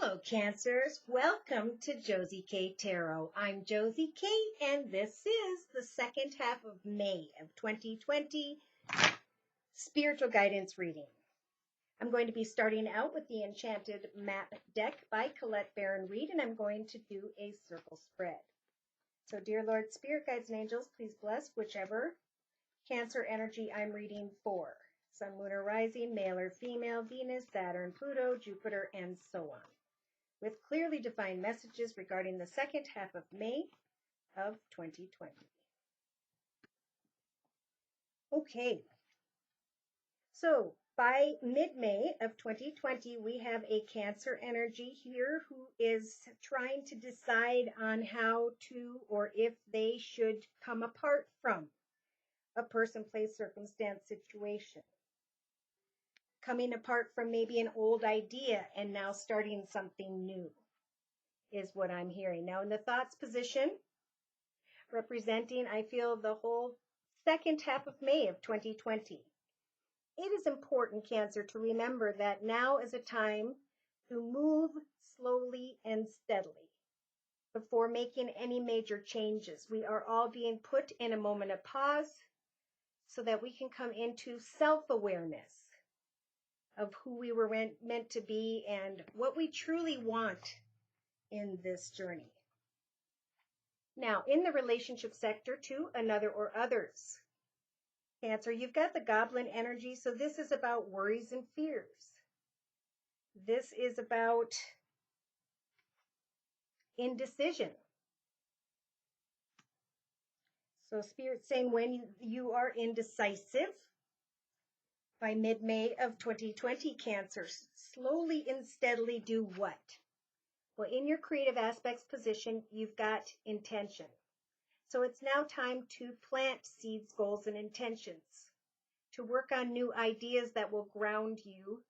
Hello, Cancers. Welcome to Josie K Tarot. I'm Josie K, and this is the second half of May of 2020 spiritual guidance reading. I'm going to be starting out with the Enchanted Map deck by Colette Baron-Reid, and I'm going to do a circle spread. So, dear Lord, Spirit Guides and Angels, please bless whichever Cancer energy I'm reading for. Sun, Moon, or Rising, male or female, Venus, Saturn, Pluto, Jupiter, and so on, with clearly defined messages regarding the second half of May of 2020. Okay, so by mid-May of 2020, we have a Cancer energy here who is trying to decide on how to or if they should come apart from a person, place, circumstance, situation. Coming apart from maybe an old idea and now starting something new is what I'm hearing. Now in the thoughts position, representing, I feel, the whole second half of May of 2020. It is important, Cancer, to remember that now is a time to move slowly and steadily before making any major changes. We are all being put in a moment of pause so that we can come into self-awareness of who we were meant to be and what we truly want in this journey. Now, in the relationship sector, to another or others. Cancer, you've got the Goblin energy, so this is about worries and fears. This is about indecision. So Spirit's saying when you are indecisive, by mid-May of 2020, Cancer, slowly and steadily do what? Well, in your creative aspects position, you've got intention. So it's now time to plant seeds, goals, and intentions, to work on new ideas that will ground you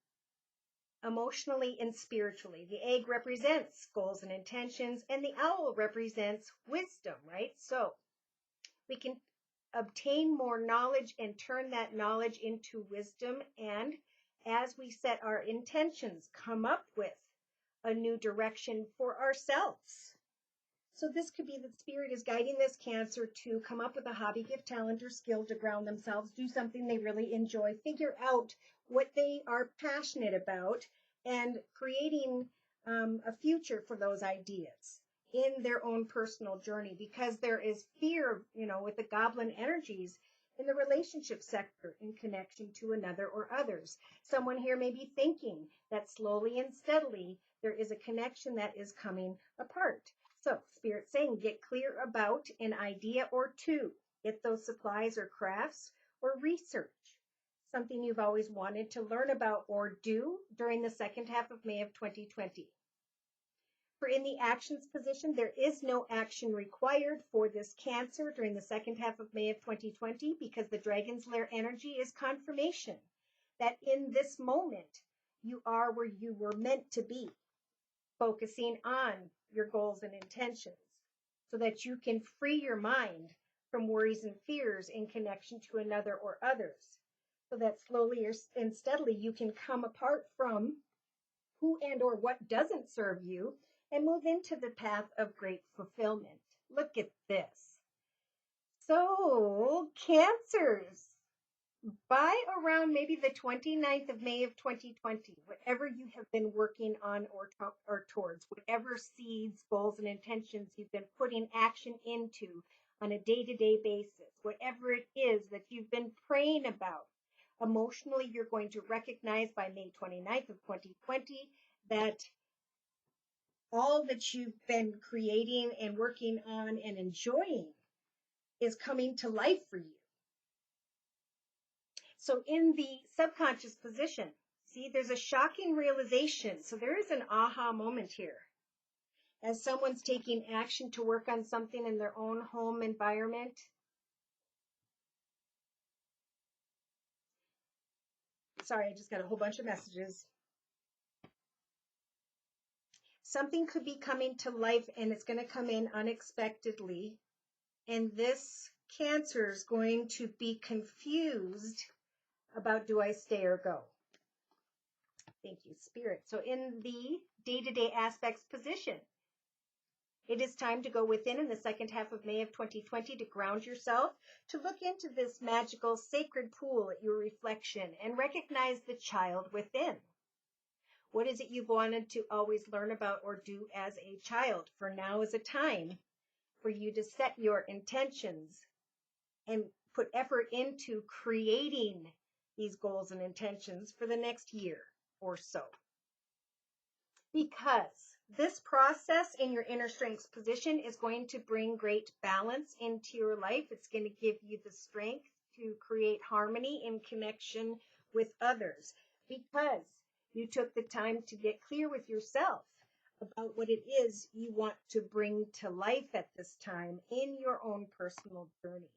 emotionally and spiritually. The egg represents goals and intentions, and the owl represents wisdom, right? So we can obtain more knowledge and turn that knowledge into wisdom, and as we set our intentions, come up with a new direction for ourselves. So this could be that Spirit is guiding this Cancer to come up with a hobby, gift, talent, or skill to ground themselves, do something they really enjoy, figure out what they are passionate about, and creating a future for those ideas in their own personal journey, because there is fear, with the Goblin energies in the relationship sector in connection to another or others. Someone here may be thinking that slowly and steadily there is a connection that is coming apart. So Spirit's saying get clear about an idea or two. Get those supplies or crafts or research, something you've always wanted to learn about or do during the second half of May of 2020. For in the actions position, there is no action required for this Cancer during the second half of May of 2020, because the Dragon's Lair energy is confirmation that in this moment you are where you were meant to be, focusing on your goals and intentions so that you can free your mind from worries and fears in connection to another or others, so that slowly and steadily you can come apart from who and or what doesn't serve you and move into the path of great fulfillment. Look at this. So, Cancers, by around maybe the 29th of May of 2020, whatever you have been working on or towards, whatever seeds, goals, and intentions you've been putting action into on a day-to-day basis, whatever it is that you've been praying about, emotionally, you're going to recognize by May 29th of 2020 that all that you've been creating and working on and enjoying is coming to life for you. So in the subconscious position, see, there's a shocking realization. So there is an aha moment here. As someone's taking action to work on something in their own home environment, sorry, I just got a whole bunch of messages. Something could be coming to life and it's going to come in unexpectedly. And this Cancer is going to be confused about, do I stay or go? Thank you, Spirit. So in the day-to-day aspects position, it is time to go within in the second half of May of 2020 to ground yourself, to look into this magical sacred pool at your reflection and recognize the child within. What is it you've wanted to always learn about or do as a child? For now is a time for you to set your intentions and put effort into creating these goals and intentions for the next year or so. Because this process in your inner strengths position is going to bring great balance into your life. It's going to give you the strength to create harmony in connection with others, because you took the time to get clear with yourself about what it is you want to bring to life at this time in your own personal journey.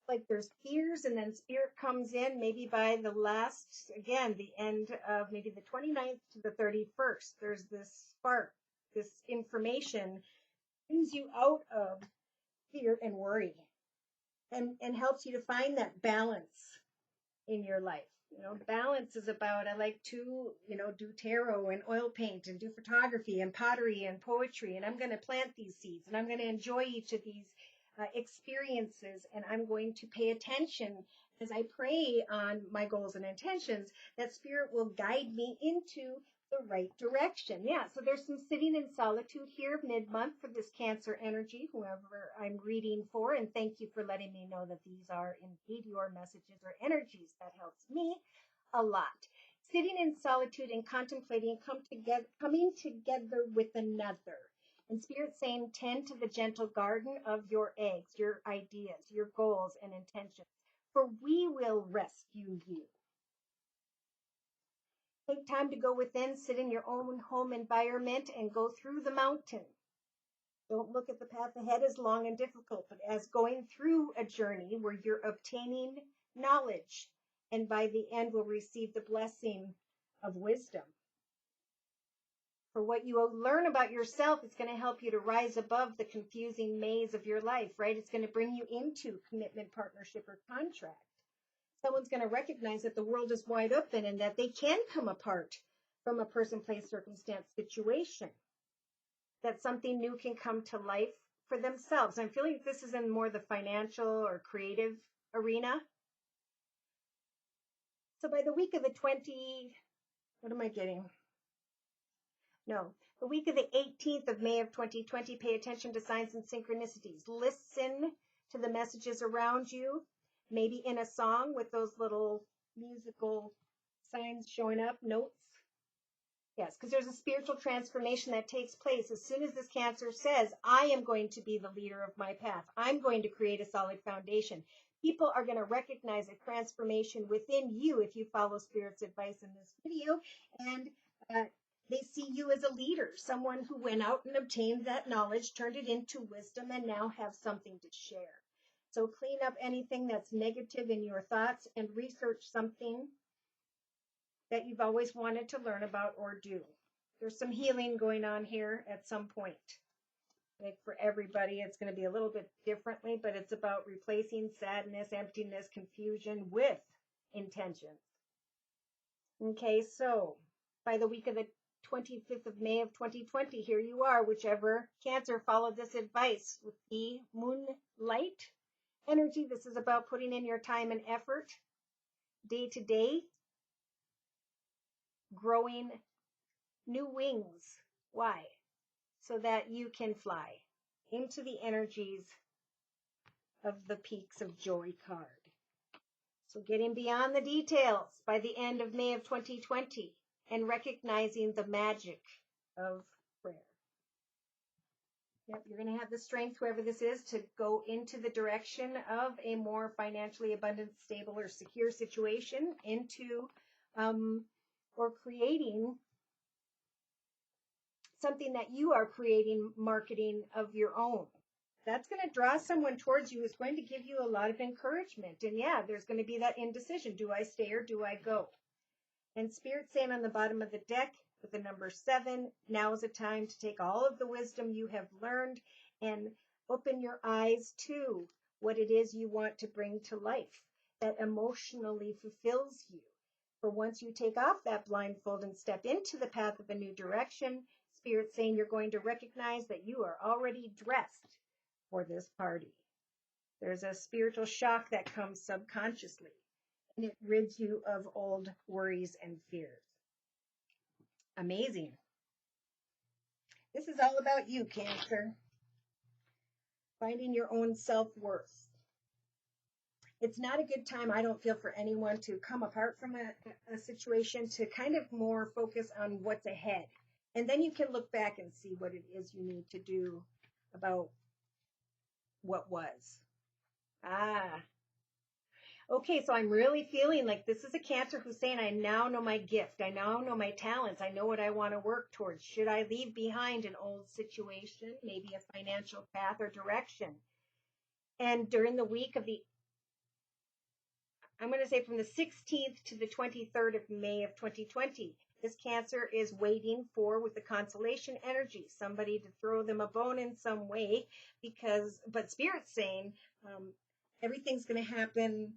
Like there's fears, and then Spirit comes in maybe by the last, again, the end of maybe the 29th to the 31st. There's this spark, this information brings you out of fear and worry, and helps you to find that balance in your life. Balance is about, I like to, do tarot and oil paint and do photography and pottery and poetry. And I'm going to plant these seeds, and I'm going to enjoy each of these experiences. And I'm going to pay attention as I pray on my goals and intentions, that Spirit will guide me into the right direction. Yeah, so there's some sitting in solitude here mid-month for this Cancer energy, whoever I'm reading for, and thank you for letting me know that these are indeed your messages or energies. That helps me a lot. Sitting in solitude and contemplating, coming together with another. And Spirit saying, tend to the gentle garden of your eggs, your ideas, your goals and intentions, for we will rescue you. Take time to go within, sit in your own home environment, and go through the mountain. Don't look at the path ahead as long and difficult, but as going through a journey where you're obtaining knowledge, and by the end will receive the blessing of wisdom. For what you learn about yourself, it's going to help you to rise above the confusing maze of your life, right? It's going to bring you into commitment, partnership, or contract. Someone's going to recognize that the world is wide open and that they can come apart from a person, place, circumstance, situation. That something new can come to life for themselves. I'm feeling this is in more the financial or creative arena. So by the week of the 20, what am I getting? No, the week of the 18th of May of 2020, pay attention to signs and synchronicities. Listen to the messages around you, maybe in a song with those little musical signs showing up, notes. Yes, because there's a spiritual transformation that takes place as soon as this Cancer says, I am going to be the leader of my path. I'm going to create a solid foundation. People are going to recognize a transformation within you if you follow Spirit's advice in this video, and they see you as a leader, someone who went out and obtained that knowledge, turned it into wisdom, and now have something to share. So clean up anything that's negative in your thoughts and research something that you've always wanted to learn about or do. There's some healing going on here at some point. Like for everybody, it's going to be a little bit differently, but it's about replacing sadness, emptiness, confusion with intention. Okay, so by the week of the 25th of May of 2020, here you are, whichever Cancer followed this advice with the moonlight energy. This is about putting in your time and effort day to day, growing new wings. Why? So that you can fly into the energies of the Peaks of Joy card. So getting beyond the details by the end of May of 2020 and recognizing the magic of prayer. Yep, you're going to have the strength, whoever this is, to go into the direction of a more financially abundant, stable, or secure situation, into or creating something that you are creating, marketing of your own. That's going to draw someone towards you, is going to give you a lot of encouragement. And yeah, there's going to be that indecision. Do I stay or do I go? And Spirit saying on the bottom of the deck with the number 7, now is a time to take all of the wisdom you have learned and open your eyes to what it is you want to bring to life that emotionally fulfills you. For once you take off that blindfold and step into the path of a new direction, Spirit's saying you're going to recognize that you are already dressed for this party. There's a spiritual shock that comes subconsciously, and it rids you of old worries and fears. Amazing. This is all about you, Cancer. Finding your own self-worth. It's not a good time, I don't feel, for anyone to come apart from a situation, to kind of more focus on what's ahead. And then you can look back and see what it is you need to do about what was. Okay, so I'm really feeling like this is a Cancer who's saying, I now know my gift. I now know my talents. I know what I want to work towards. Should I leave behind an old situation, maybe a financial path or direction? And during the week of I'm going to say from the 16th to the 23rd of May of 2020, this Cancer is waiting for, with the consolation energy, somebody to throw them a bone in some way, but Spirit's saying everything's going to happen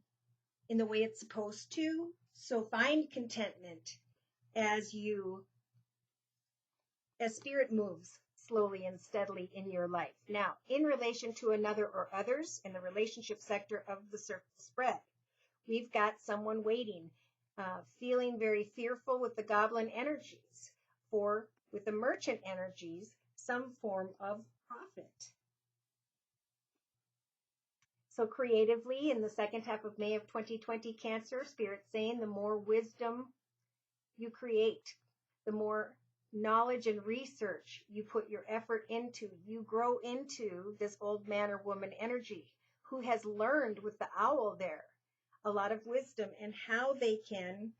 in the way it's supposed to. So find contentment as Spirit moves slowly and steadily in your life. Now, in relation to another or others in the relationship sector of the surface spread, we've got someone waiting, feeling very fearful with the goblin energies, for with the merchant energies, some form of profit. So creatively, in the second half of May of 2020, Cancer, Spirit's saying the more wisdom you create, the more knowledge and research you put your effort into, you grow into this old man or woman energy who has learned with the owl there a lot of wisdom and how they can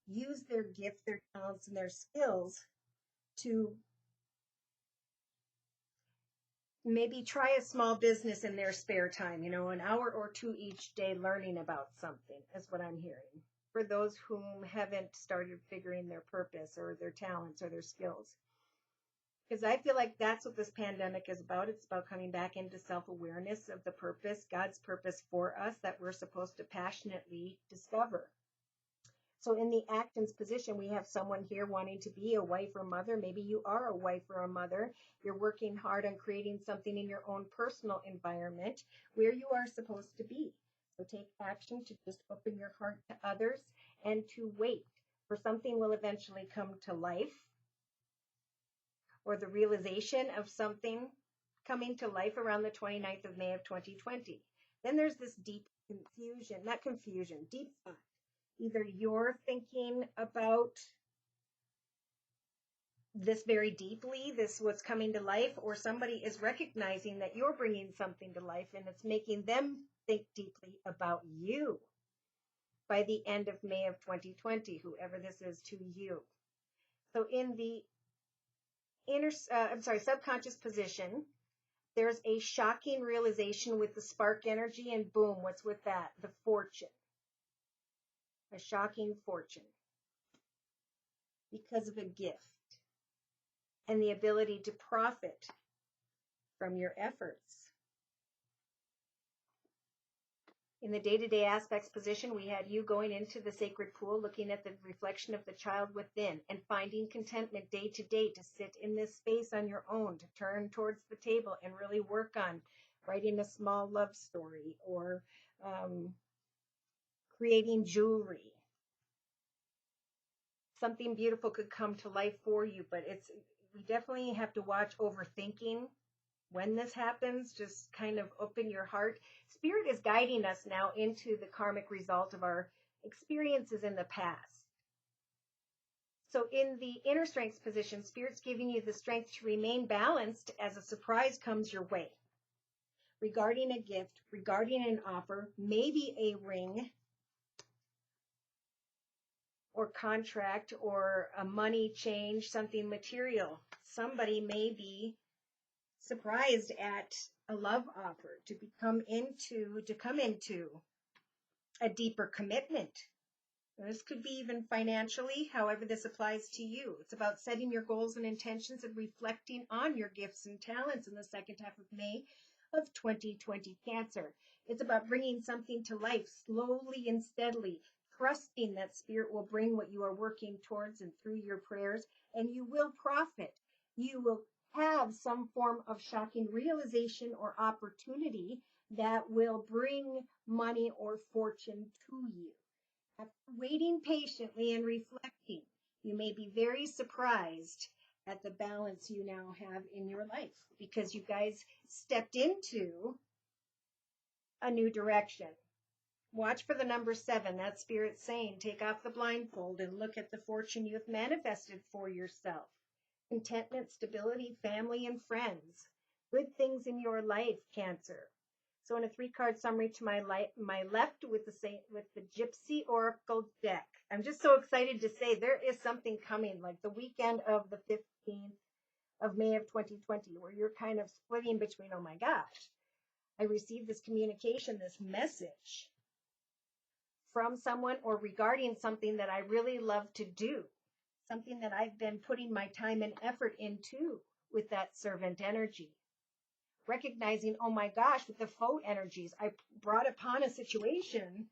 use their gift, their talents, and their skills to maybe try a small business in their spare time, an hour or two each day learning about something, is what I'm hearing, for those whom haven't started figuring their purpose or their talents or their skills. Because I feel like that's what this pandemic is about. It's about coming back into self-awareness of the purpose, God's purpose for us, that we're supposed to passionately discover. So in the Actons position, we have someone here wanting to be a wife or mother. Maybe you are a wife or a mother. You're working hard on creating something in your own personal environment where you are supposed to be. So take action to just open your heart to others and to wait for something will eventually come to life, or the realization of something coming to life around the 29th of May of 2020. Then there's this deep deep thought. Either you're thinking about this very deeply, what's coming to life, or somebody is recognizing that you're bringing something to life and it's making them think deeply about you by the end of May of 2020, whoever this is to you. So in the subconscious position, there's a shocking realization with the spark energy, and boom, what's with that? The fortune. A shocking fortune because of a gift and the ability to profit from your efforts. In the day-to-day aspects position, we had you going into the sacred pool, looking at the reflection of the child within and finding contentment day to day to sit in this space on your own, to turn towards the table and really work on writing a small love story or creating jewelry. Something beautiful could come to life for you, but we definitely have to watch overthinking when this happens. Just kind of open your heart. Spirit is guiding us now into the karmic result of our experiences in the past. So in the inner strengths position, Spirit's giving you the strength to remain balanced as a surprise comes your way. Regarding a gift, regarding an offer, maybe a ring or contract or a money change, something material. Somebody may be surprised at a love offer to come into a deeper commitment. This could be even financially, however this applies to you. It's about setting your goals and intentions and reflecting on your gifts and talents in the second half of May of 2020, Cancer. It's about bringing something to life slowly and steadily, trusting that Spirit will bring what you are working towards and through your prayers, and you will profit. You will have some form of shocking realization or opportunity that will bring money or fortune to you. After waiting patiently and reflecting, you may be very surprised at the balance you now have in your life because you guys stepped into a new direction. Watch for the number 7. That's Spirit saying, take off the blindfold and look at the fortune you have manifested for yourself. Contentment, stability, family, and friends. Good things in your life, Cancer. So in a 3-card summary to my left with the Gypsy Oracle deck. I'm just so excited to say there is something coming, like the weekend of the 15th of May of 2020, where you're kind of splitting between, oh my gosh, I received this communication, this message from someone or regarding something that I really love to do, something that I've been putting my time and effort into with that servant energy. Recognizing, oh my gosh, with the foe energies, I brought upon a situation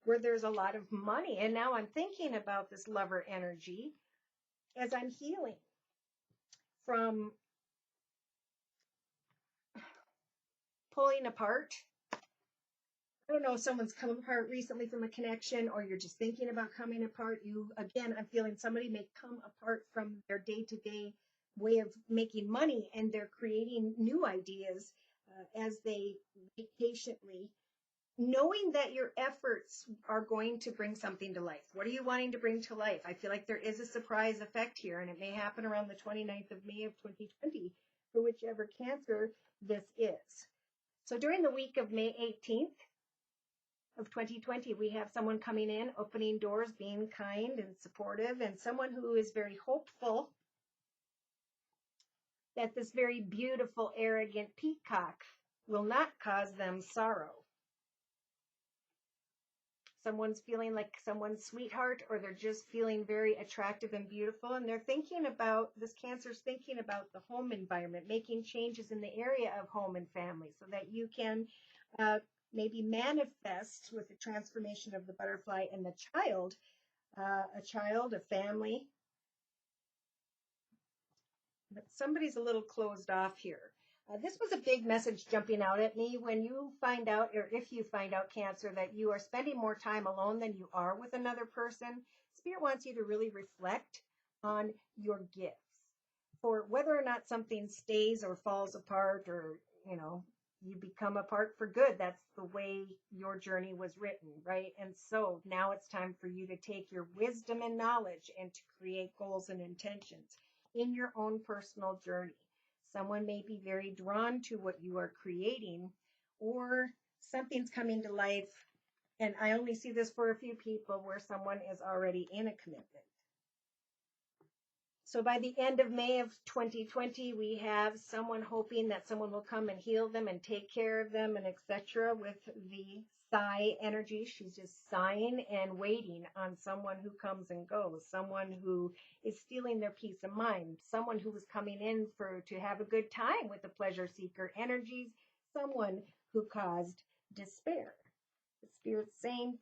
where there's a lot of money. And now I'm thinking about this lover energy as I'm healing from pulling apart. I don't know if someone's come apart recently from a connection or you're just thinking about coming apart. Again, I'm feeling somebody may come apart from their day-to-day way of making money and they're creating new ideas as they wait patiently, knowing that your efforts are going to bring something to life. What are you wanting to bring to life? I feel like there is a surprise effect here, and it may happen around the 29th of May of 2020 for whichever Cancer this is. So during the week of May 18th, of 2020, we have someone coming in, opening doors, being kind and supportive, and someone who is very hopeful that this very beautiful, arrogant peacock will not cause them sorrow. Someone's feeling like someone's sweetheart, or they're just feeling very attractive and beautiful, and they're thinking about, this Cancer's thinking about the home environment, making changes in the area of home and family so that you can maybe manifest with the transformation of the butterfly and the child, a family. But somebody's a little closed off here. This was a big message jumping out at me when you find out, or if you find out, Cancer, that you are spending more time alone than you are with another person. Spirit wants you to really reflect on your gifts for whether or not something stays or falls apart, or, you become apart for good. That's the way your journey was written, right? And so now it's time for you to take your wisdom and knowledge and to create goals and intentions in your own personal journey. Someone may be very drawn to what you are creating, or something's coming to life. And I only see this for a few people where someone is already in a commitment. So by the end of May of 2020, we have someone hoping that someone will come and heal them and take care of them and etc. with the sigh energy. She's just sighing and waiting on someone who comes and goes, someone who is stealing their peace of mind, someone who was coming in to have a good time with the pleasure seeker energies, someone who caused despair. The Spirit's saying,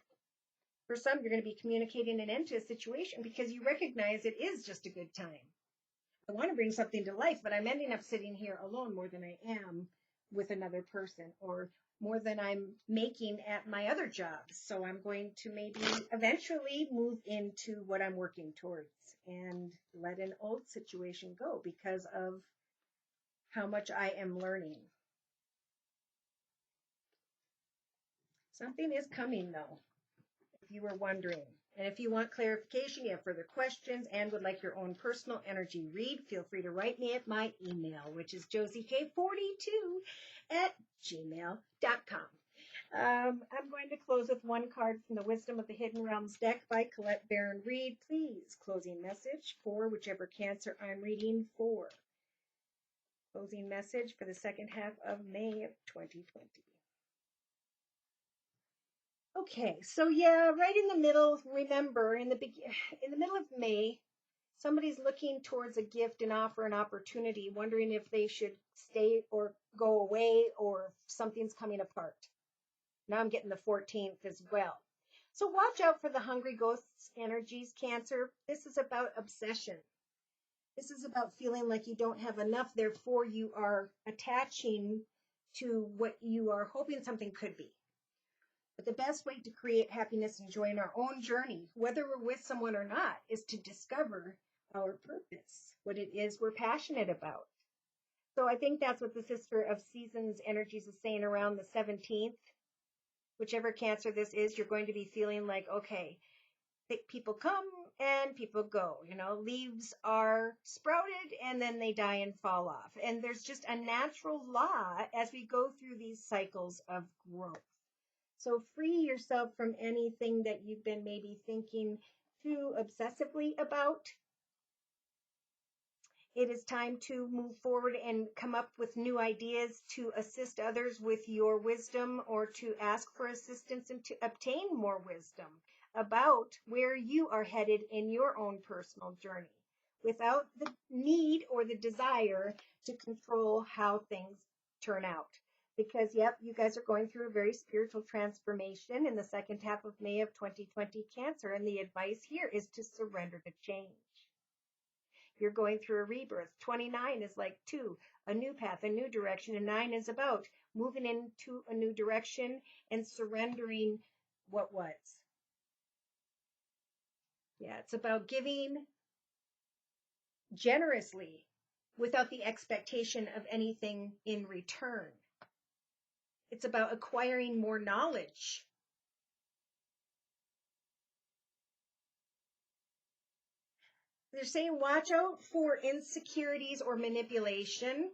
for some, you're going to be communicating an end to a situation because you recognize it is just a good time. I want to bring something to life, but I'm ending up sitting here alone more than I am with another person, or more than I'm making at my other jobs. So I'm going to maybe eventually move into what I'm working towards and let an old situation go because of how much I am learning. Something is coming, though, if you were wondering. And if you want clarification, you have further questions, and would like your own personal energy read, feel free to write me at my email, which is josiek42@gmail.com. I'm going to close with one card from the Wisdom of the Hidden Realms deck by Colette Baron Reed. Please, closing message for whichever Cancer I'm reading for. Closing message for the second half of May of 2020. Okay, so yeah, right in the middle, remember, in the middle of May, somebody's looking towards a gift, an offer, an opportunity, wondering if they should stay or go away, or if something's coming apart. Now I'm getting the 14th as well. So watch out for the hungry ghosts energies, Cancer. This is about obsession. This is about feeling like you don't have enough, therefore you are attaching to what you are hoping something could be. But the best way to create happiness and joy in our own journey, whether we're with someone or not, is to discover our purpose, what it is we're passionate about. So I think that's what the Sister of Seasons energies is saying around the 17th. Whichever Cancer this is, you're going to be feeling like, okay, people come and people go. You know, leaves are sprouted and then they die and fall off. And there's just a natural law as we go through these cycles of growth. So free yourself from anything that you've been maybe thinking too obsessively about. It is time to move forward and come up with new ideas to assist others with your wisdom, or to ask for assistance and to obtain more wisdom about where you are headed in your own personal journey, without the need or the desire to control how things turn out. Because, yep, you guys are going through a very spiritual transformation in the second half of May of 2020, Cancer, and the advice here is to surrender to change. You're going through a rebirth. 29 is like 2, a new path, a new direction, and 9 is about moving into a new direction and surrendering what was. Yeah, it's about giving generously without the expectation of anything in return. It's about acquiring more knowledge. They're saying watch out for insecurities or manipulation.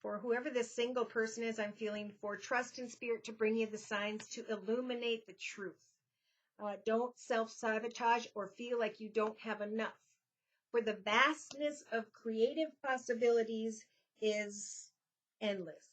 For whoever this single person is, I'm feeling for trust in spirit to bring you the signs to illuminate the truth. Don't self-sabotage or feel like you don't have enough. For the vastness of creative possibilities is endless.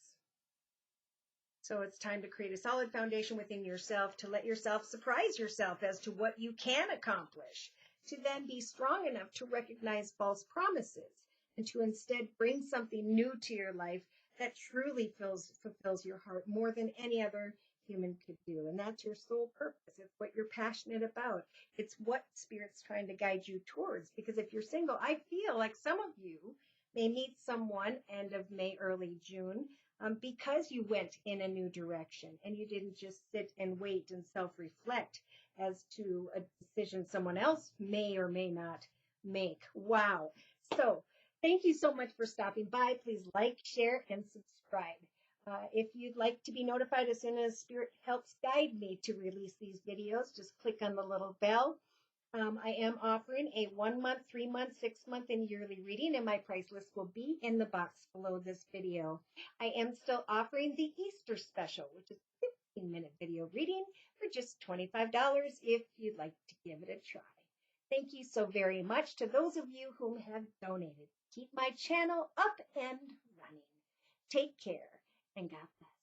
So it's time to create a solid foundation within yourself, to let yourself surprise yourself as to what you can accomplish, to then be strong enough to recognize false promises and to instead bring something new to your life that truly fulfills your heart more than any other human could do. And that's your sole purpose. It's what you're passionate about. It's what Spirit's trying to guide you towards. Because if you're single, I feel like some of you may meet someone end of May, early June, because you went in a new direction and you didn't just sit and wait and self-reflect as to a decision someone else may or may not make. Wow. So thank you so much for stopping by. Please like, share, and subscribe. If you'd like to be notified as soon as Spirit helps guide me to release these videos, just click on the little bell. I am offering a 1-month, 3-month, 6-month, and yearly reading, and my price list will be in the box below this video. I am still offering the Easter special, which is a 15-minute video reading for just $25 if you'd like to give it a try. Thank you so very much to those of you who have donated. Keep my channel up and running. Take care, and God bless.